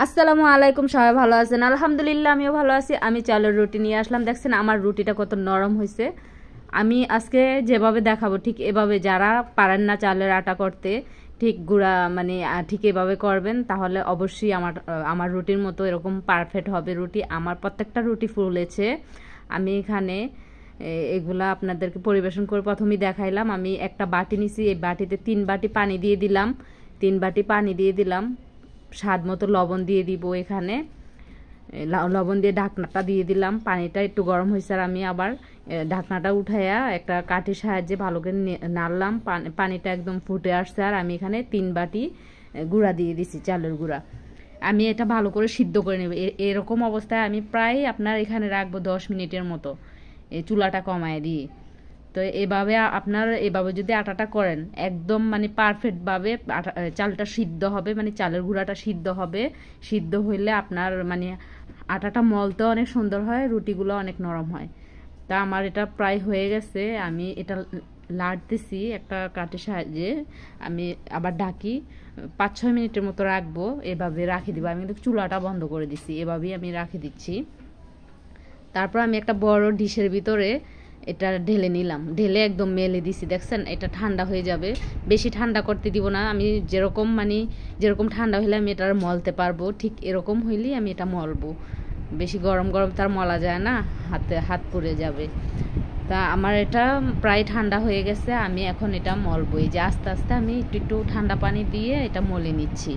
আসসালামু আলাইকুম, সবাই ভালো আছেন? আলহামদুলিল্লাহ, আমিও ভালো আছি। আমি চালের রুটি নিয়ে আসলাম। দেখছেন আমার রুটিটা কত নরম হয়েছে। আমি আজকে যেভাবে দেখাবো ঠিক এভাবে, যারা পারেন না চালের আটা করতে, ঠিক গুঁড়া মানে ঠিক এভাবে করবেন, তাহলে অবশ্যই আমার রুটির মতো এরকম পারফেক্ট হবে রুটি। আমার প্রত্যেকটা রুটি ফুলেছে। আমি এখানে এগুলা আপনাদেরকে পরিবেশন করে প্রথমেই দেখাইলাম। আমি একটা বাটি নিছি, এই বাটিতে 3 বাটি পানি দিয়ে দিলাম। 3 বাটি পানি দিয়ে দিলাম। স্বাদ মতো লবণ দিয়ে দিব। এখানে লবণ দিয়ে ঢাকনাটা দিয়ে দিলাম। পানিটা একটু গরম হয়েছে আর আমি আবার ঢাকনাটা উঠাইয়া একটা কাঠির সাহায্যে ভালো করে নাড়লাম। পানিটা একদম ফুটে আসছে আর আমি এখানে 3 বাটি গুঁড়া দিয়ে দিছি, চালের গুঁড়া। আমি এটা ভালো করে সিদ্ধ করে নেব। এরকম অবস্থায় আমি প্রায় আপনার এখানে রাখবো 10 মিনিটের মতো, এই চুলাটা কমায় দিয়ে। তো এভাবে যদি আটাটা করেন, একদম মানে পারফেক্টভাবে চালটা সিদ্ধ হবে, মানে চালের গুঁড়াটা সিদ্ধ হবে। সিদ্ধ হইলে আপনার মানে আটাটা মলতে অনেক সুন্দর হয়, রুটিগুলো অনেক নরম হয়। তা আমার এটা প্রায় হয়ে গেছে। আমি এটা লাড়তেছি একটা কাঠের সাহায্যে। আমি আবার ঢাকি 5-6 মিনিটের মতো রাখবো। এভাবে রাখি দিব। আমি কিন্তু চুলাটা বন্ধ করে দিছি, এভাবেই আমি রাখি দিচ্ছি। তারপর আমি একটা বড় ডিশের ভিতরে এটা ঢেলে নিলাম। ঢেলে একদম মেলে দিছি। দেখছেন এটা ঠান্ডা হয়ে যাবে, বেশি ঠান্ডা করতে দিব না। আমি যেরকম ঠান্ডা হইলে আমি এটা মলতে পারবো, ঠিক এরকম হইলেই আমি এটা মলবো। বেশি গরম গরম তার মলা যায় না, হাত পুড়ে যাবে। তা আমার এটা প্রায় ঠান্ডা হয়ে গেছে। আমি এখন এটা মলবো। এই যে আস্তে আস্তে আমি একটু ঠান্ডা পানি দিয়ে এটা মলে নিচ্ছি।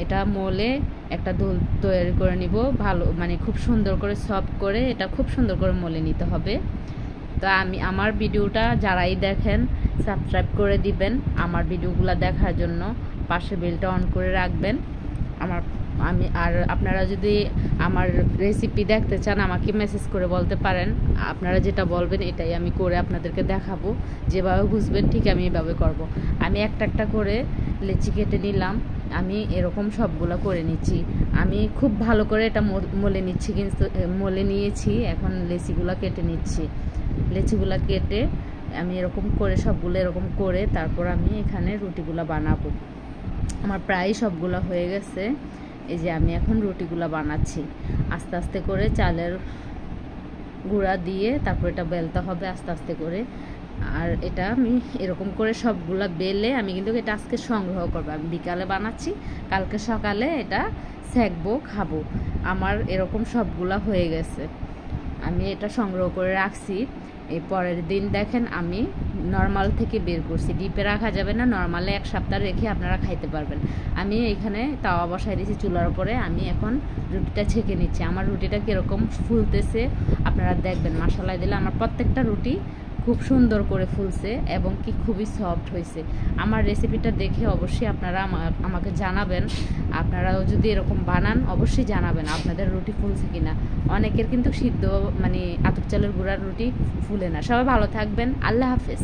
এটা মলে একটা দোল তৈরি করে নিব, ভালো মানে খুব সুন্দর করে সফট করে এটা খুব সুন্দর করে মলে নিতে হবে। তো আমার ভিডিওটা যারাই দেখেন সাবস্ক্রাইব করে দিবেন আমার ভিডিওগুলো দেখার জন্য। পাশে বেলটা অন করে রাখবেন। আর আপনারা যদি আমার রেসিপি দেখতে চান আমাকে মেসেজ করে বলতে পারেন। আপনারা যেটা বলবেন এটাই আমি করে আপনাদেরকে দেখাবো। যেভাবে বুঝবেন ঠিক আমি এভাবে করব। আমি একটা একটা করে লেচি কেটে নিলাম। আমি এরকম সবগুলো করে নিচ্ছি। আমি খুব ভালো করে এটা মলে নিচ্ছি, কিন্তু মলে নিয়েছি। এখন লেচিগুলো কেটে নিচ্ছি। লেচিগুলো কেটে আমি এরকম করে সবগুলো এরকম করে তারপর আমি এখানে রুটিগুলো বানাবো। আমার প্রায় সবগুলো হয়ে গেছে। এই যে আমি এখন রুটিগুলো বানাচ্ছি আস্তে আস্তে করে, চালের গুঁড়া দিয়ে তারপর এটা বেলতে হবে আস্তে আস্তে করে। আর এটা আমি এরকম করে সবগুলা বেলে আমি কিন্তু এটা আজকে সংগ্রহ করবো। আমি বিকালে বানাচ্ছি, কালকে সকালে এটা সেঁকবো, খাবো। আমার এরকম সবগুলা হয়ে গেছে। আমি এটা সংগ্রহ করে রাখছি। এই পরের দিন দেখেন আমি নর্মাল থেকে বের করছি। ডিপে রাখা যাবে না, নর্মালে 1 সপ্তাহ রেখে আপনারা খাইতে পারবেন। আমি এখানে তাওয়া বসাই দিয়েছি চুলার উপরে। আমি এখন রুটিটা ছেঁকে নিচ্ছি। আমার রুটিটা কীরকম ফুলতেছে আপনারা দেখবেন। মাশাআল্লাহ দিলে আমার প্রত্যেকটা রুটি খুব সুন্দর করে ফুলছে এবং কি খুবই সফট হয়েছে। আমার রেসিপিটা দেখে অবশ্যই আপনারা আমাকে জানাবেন। আপনারাও যদি এরকম বানান অবশ্যই জানাবেন আপনাদের রুটি ফুলছে কিনা। অনেকের কিন্তু সিদ্ধ মানে আতপ চালের গুঁড়ার রুটি ফুলে না। সবাই ভালো থাকবেন। আল্লাহ হাফেজ।